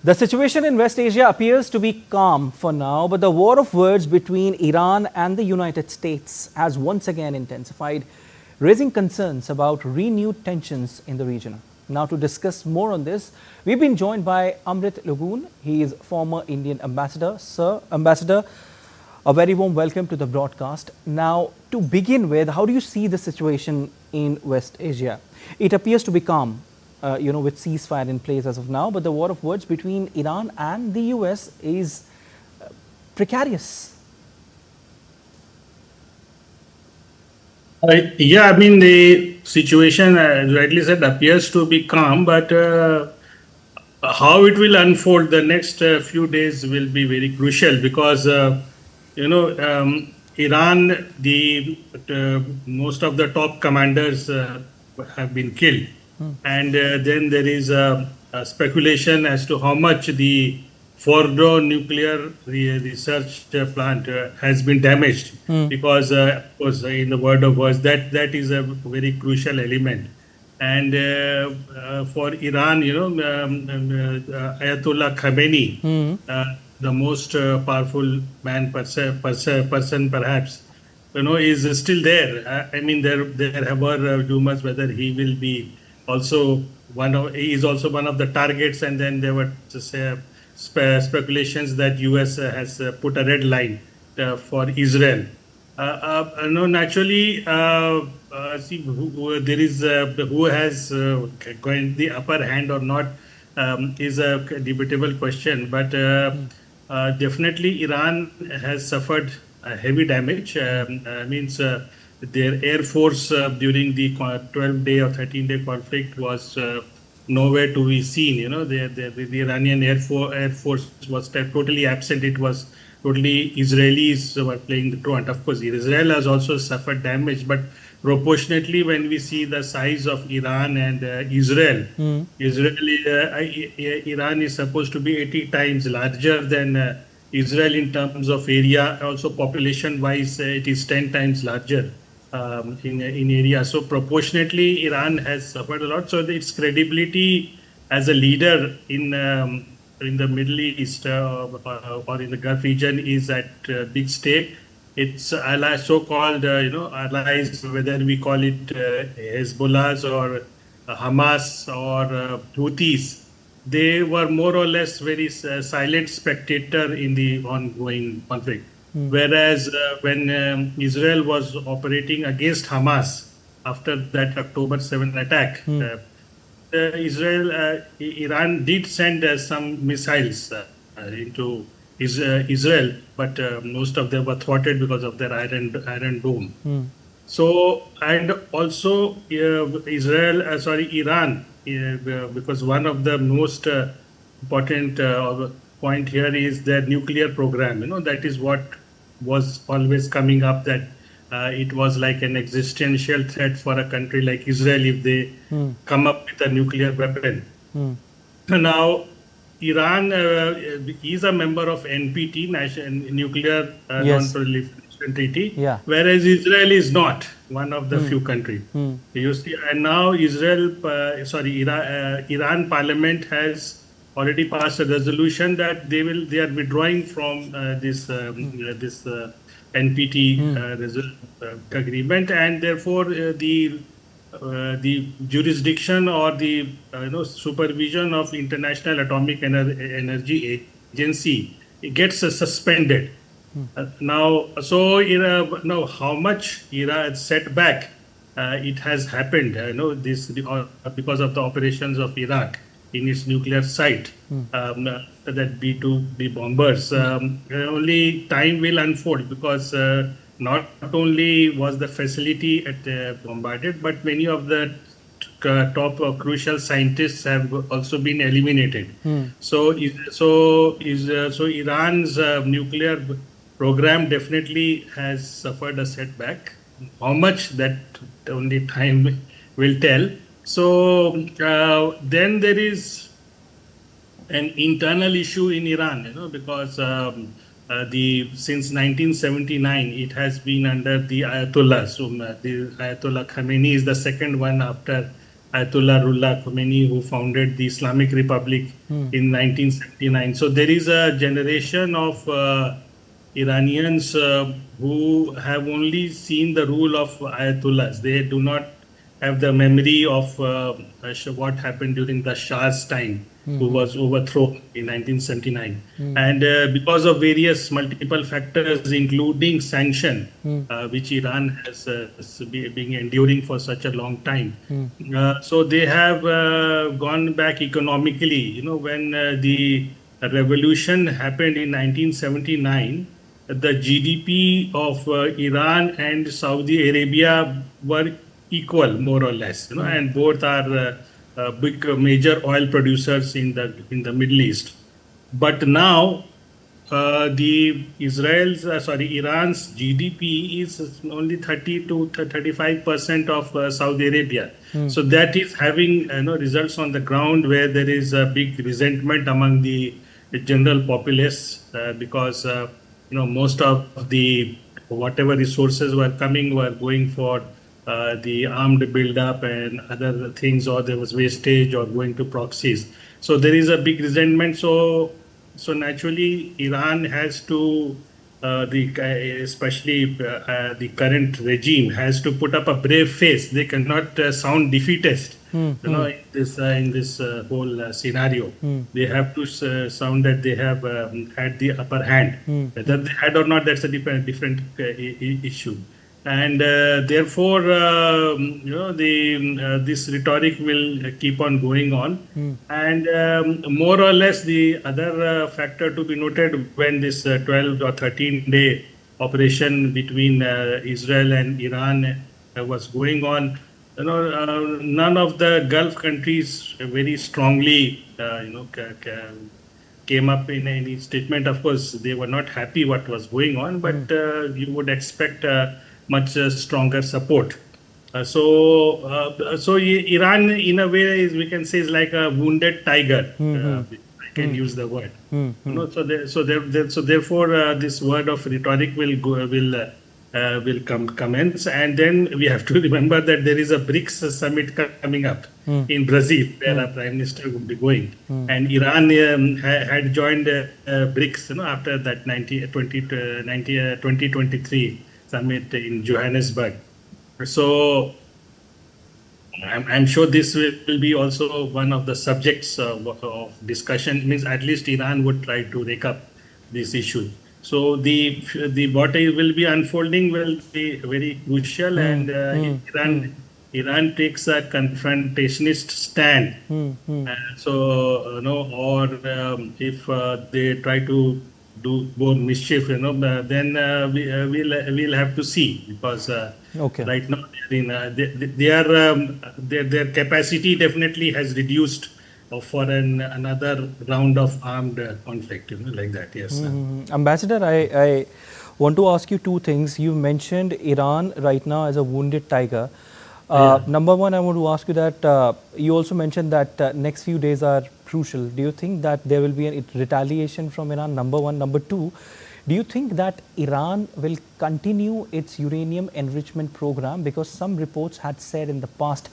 The situation in West Asia appears to be calm for now, but the war of words between Iran and the United States has once again intensified, raising concerns about renewed tensions in the region. Now, to discuss more on this, we've been joined by Amrit Lagoon. He is former Indian ambassador. Sir, Ambassador, a very warm welcome to the broadcast. Now, to begin with, how do you see the situation in West Asia? It appears to be calm, with ceasefire in place as of now, but the war of words between Iran and the US is precarious. Yeah, I mean, the situation, as rightly said, appears to be calm, but how it will unfold the next few days will be very crucial because, Iran, most of the top commanders have been killed. And then there is a speculation as to how much the Fordo nuclear research plant has been damaged because, of course, in the word of words, that is a very crucial element. And for Iran, Ayatollah Khamenei, the most powerful person perhaps, is still there. I mean, there were rumors whether he will be also he is also one of the targets, and then there were speculations that US has put a red line for Israel. Naturally, see there is who has going the upper hand or not is a debatable question, but definitely Iran has suffered heavy damage. Means their air force during the 12-day or 13-day conflict was nowhere to be seen. The Iranian air force was totally absent. It was totally Israelis who were playing the truant. Of course, Israel has also suffered damage, but proportionately, when we see the size of Iran and Israel, Iran is supposed to be 80 times larger than Israel in terms of area. Also, population-wise, it is 10 times larger in area. So proportionately, Iran has suffered a lot. So its credibility as a leader in the Middle East or in the Gulf region is at big stake. Its allies, so-called allies, whether we call it Hezbollahs or Hamas or Houthis, they were more or less very silent spectator in the ongoing conflict. Whereas when Israel was operating against Hamas after that October 7 attack, Iran did send some missiles into Israel, but most of them were thwarted because of their iron dome. So, and also Iran, because one of the most important point here is their nuclear program. That is what was always coming up, that it was like an existential threat for a country like Israel if they come up with a nuclear weapon. Now, Iran is a member of NPT, Nuclear Non-Proliferation Treaty, whereas Israel is not one of the few countries. You see, and now Iran Parliament has already passed a resolution that they are withdrawing from this NPT agreement, and therefore the jurisdiction or the supervision of International Atomic Energy Agency gets suspended. Now, how much setback it has happened? Because of the operations of Iraq in its nuclear site, that B-2B bombers. Only time will unfold, because not only was the facility bombarded, but many of the top crucial scientists have also been eliminated. So Iran's nuclear program definitely has suffered a setback. How much, that only time will tell. So then there is an internal issue in Iran, because since 1979 it has been under the Ayatollah. So the Ayatollah Khamenei is the second one after Ayatollah Ruhollah Khomeini, who founded the Islamic Republic in 1979. So there is a generation of Iranians who have only seen the rule of Ayatollahs. They do not have the memory of what happened during the Shah's time, who was overthrown in 1979. And because of various multiple factors, including sanction, which Iran has been enduring for such a long time. So they have gone back economically. When the revolution happened in 1979, the GDP of Iran and Saudi Arabia were equal, more or less, and both are big major oil producers in the Middle East. But now the Iran's GDP is only 30 to 35% of Saudi Arabia. So that is having results on the ground where there is a big resentment among the general populace because most of the whatever resources were coming were going for the armed build-up and other things, or there was wastage or going to proxies. So there is a big resentment. So naturally, Iran has to, especially the current regime, has to put up a brave face. They cannot sound defeatist, in this whole scenario. They have to sound that they have had the upper hand. Whether they had or not, that's a different issue. And therefore, this rhetoric will keep on going on. And more or less, the other factor to be noted when this 12 or 13-day operation between Israel and Iran was going on, none of the Gulf countries very strongly, came up in any statement. Of course, they were not happy what was going on, but you would expect much stronger support. So Iran, in a way, we can say, is like a wounded tiger. I can use the word. So therefore, this word of rhetoric will commence, and then we have to remember that there is a BRICS summit coming up in Brazil, where our Prime Minister will be going, and Iran had joined BRICS, after that 2023 summit in Johannesburg. So I'm sure this will be also one of the subjects of discussion. Means at least Iran would try to rake up this issue. So the what will be unfolding will be very crucial, and Iran takes a confrontationist stand. Or if they try to do more mischief, then we'll have to see, because right now their capacity definitely has reduced for another round of armed conflict, like that. Yes. Ambassador, I want to ask you two things. You mentioned Iran right now as a wounded tiger. Number one, I want to ask you that you also mentioned that next few days are crucial. Do you think that there will be a retaliation from Iran? Number one. Number two, do you think that Iran will continue its uranium enrichment program? Because some reports had said in the past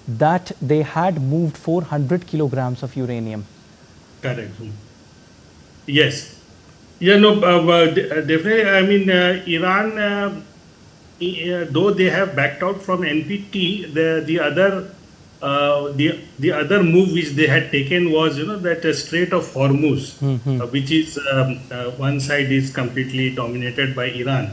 that they had moved 400 kilograms of uranium. Correct. Yes. Yeah, no, definitely. I mean, Iran, though they have backed out from NPT, the other move which they had taken was, that Strait of Hormuz, which is one side is completely dominated by Iran.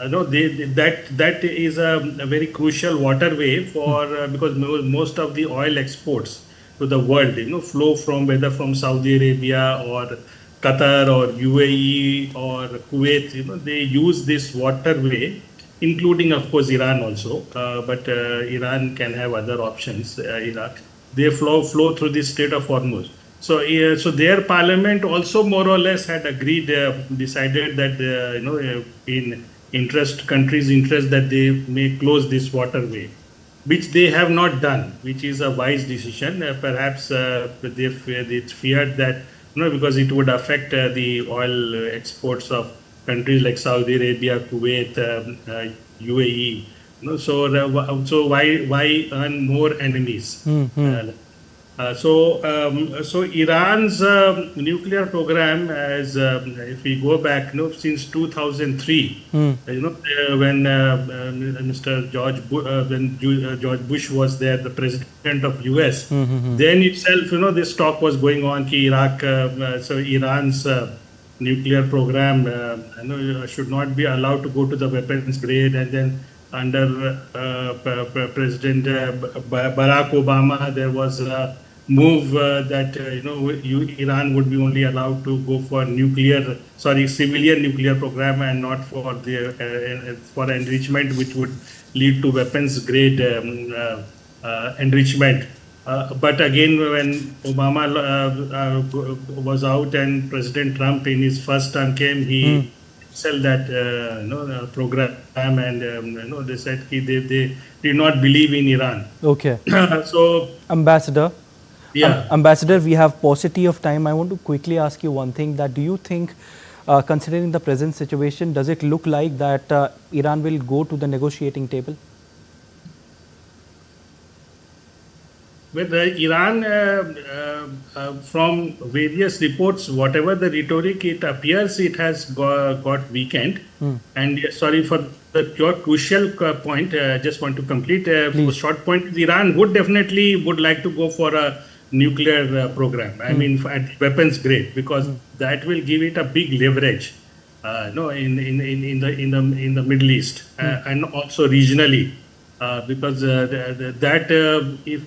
That is a very crucial waterway for because most of the oil exports to the world, flow from whether from Saudi Arabia or Qatar or UAE or Kuwait. They use this waterway, including, of course, Iran also. But Iran can have other options. Iraq, they flow through the Strait of Hormuz. So their parliament also more or less had agreed, decided that in countries' interest, that they may close this waterway, which they have not done, which is a wise decision. Perhaps they feared that, because it would affect the oil exports of countries like Saudi Arabia, Kuwait, UAE. So why earn more enemies? So Iran's nuclear program, as if we go back, since 2003, when Mr. George Bush was there, the president of US, then itself, this talk was going on. Ki Iraq, so Iran's nuclear program, should not be allowed to go to the weapons grade, and then under President Barack Obama, there was a move that Iran would be only allowed to go for civilian nuclear program, and not for the for enrichment, which would lead to weapons grade enrichment. But again, when Obama was out and President Trump in his first term came, he sell that program, and they said they did not believe in Iran. Okay. So Ambassador. Yeah. Ambassador, we have paucity of time. I want to quickly ask you one thing, that do you think, considering the present situation, does it look like that Iran will go to the negotiating table? With Iran, from various reports, whatever the rhetoric, it appears it has got weakened. And sorry for your crucial point, just want to complete a short point. Iran would like to go for a nuclear program. I mean, at weapons grade, because that will give it a big leverage, in the Middle East, and also regionally. Because if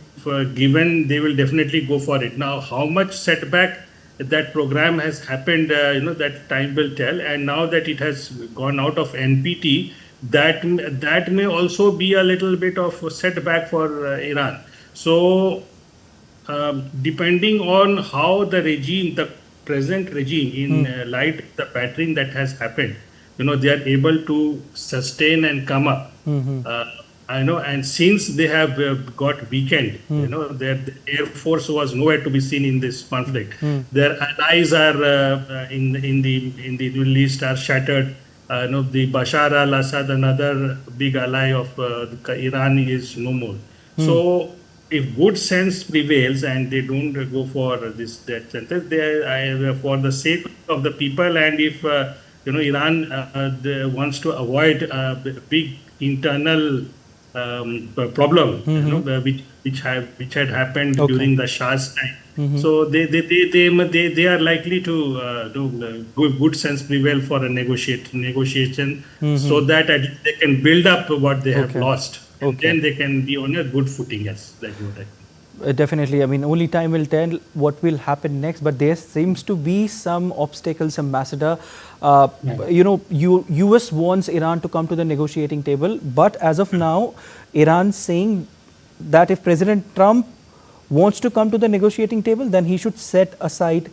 given, they will definitely go for it. Now, how much setback that program has happened, that time will tell. And now that it has gone out of NPT, that may also be a little bit of a setback for Iran. So, depending on how the present regime, in light of the pattern that has happened, they are able to sustain and come up. And since they have got weakened, their air force was nowhere to be seen in this conflict. Their allies are in the Middle East are shattered. The Bashar al-Assad, another big ally of Iran, is no more. So, if good sense prevails and they don't go for this death sentence, they for the sake of the people, and if Iran wants to avoid a big internal problem, which had happened during the Shah's time. So they are likely to do good sense prevail for a negotiation, so that they can build up what they have lost. And then they can be on a good footing, Definitely. I mean, only time will tell what will happen next, but there seems to be some obstacles, Ambassador. US wants Iran to come to the negotiating table, but as of now, Iran saying that if President Trump wants to come to the negotiating table, then he should set aside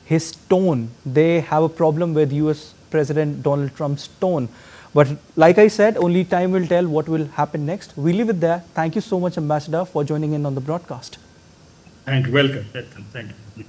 his tone. They have a problem with US President Donald Trump's tone. But like I said, only time will tell what will happen next. We leave it there. Thank you so much, Ambassador, for joining in on the broadcast. Thank you. Welcome. Thank you.